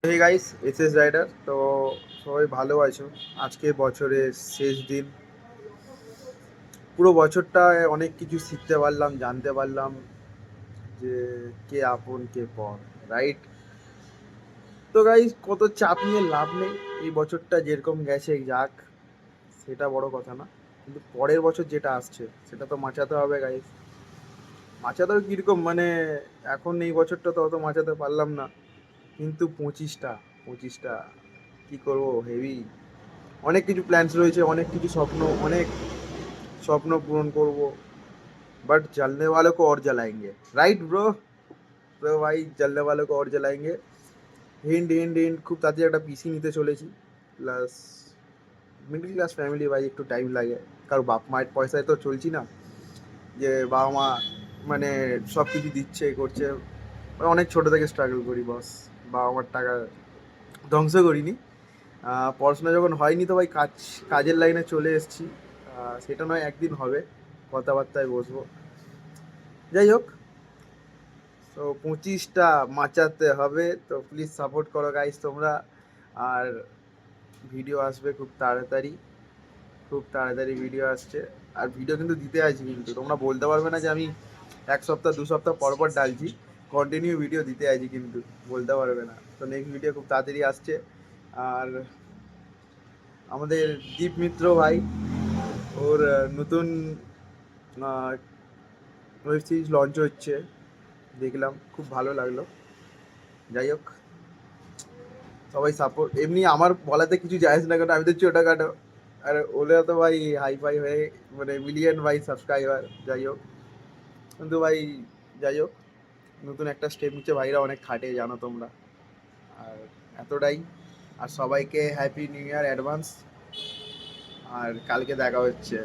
Hey guys, SS rider. তো সবাই ভালো আছো? আজকে বছরের শেষ দিন। পুরো বছরটায় অনেক কিছু শিখতে পারলাম, জানতে পারলাম যে কে আপন কে পর, রাইট? তো গাইস, কত চাপ নিয়ে লাভ নেই। এই বছরটা যেরকম গেছে যাক, সেটা বড় কথা না। কিন্তু পরের বছর যেটা আসছে সেটা তো মাচাতে হবে গাইস। মাচাতে হবে কীরকম মানে, এখন এই বছরটা তো অত মাচাতে পারলাম না, কিন্তু পঁচিশটা কী করবো, হেভি অনেক কিছু প্ল্যানস রয়েছে, অনেক কিছু স্বপ্ন, অনেক স্বপ্ন পূরণ করব। बट जलने वालों को और जलाएंगे, राइट ब्रो? তো ভাই, जलने वालों को और जलाएंगे। হিন্ট হিন্ট হিন্ট, খুব তাড়াতাড়ি একটা পিসি নিতে চলেছি। প্লাস মিডল ক্লাস ফ্যামিলি ভাই, একটু টাইম লাগে। কারণ বাপ মায়ের পয়সায় তো চলছি না, যে বাবা মা মানে সব কিছু দিচ্ছে করছে। অনেক ছোটো থেকে স্ট্রাগল করি বস, বাবা মার টাকা ধ্বংস করিনি। পড়াশোনা যখন হয়নি তো ভাই কাজের লাইনে চলে এসেছি। সেটা নয় একদিন হবে, কথাবার্তায় বসবো। যাই হোক, তো 25টা মাচাতে হবে, তো প্লিজ সাপোর্ট করো গাইস তোমরা। আর ভিডিও আসবে খুব তাড়াতাড়ি, খুব তাড়াতাড়ি ভিডিও আসছে। আর ভিডিও কিন্তু দিতে আছি, কিন্তু তোমরা বলতে পারবে না যে আমি 1 সপ্তাহ 2 সপ্তাহ পর পর ডালছি। কন্টিনিউ ভিডিও দিতে আছি, কিন্তু বলতে পারবে না। তো নেক্সট ভিডিও খুব তাড়াতাড়ি আসছে। আর আমাদের দীপ মিত্র ভাই, ওর নতুন ওয়েব সিরিজ লঞ্চ হচ্ছে, দেখলাম, খুব ভালো লাগলো। যাই হোক, সবাই সাপোর্ট। এমনি আমার বলাতে কিছু যায় আসে না, কারণ আমি তো ছোটোখাটো। আর ওরা তো ভাই হাই ফাই হয়ে মানে মিলিয়ন ভাই সাবস্ক্রাইবার। যাই হোক, কিন্তু ভাই, যাই হোক, নতুন একটা স্টেপ নিচ্ছে ভাইরা, অনেক খাটে জানো তোমরা। আর এতটাই। আর সবাইকে হ্যাপি নিউ ইয়ার অ্যাডভান্স। আর কালকে দেখা হচ্ছে।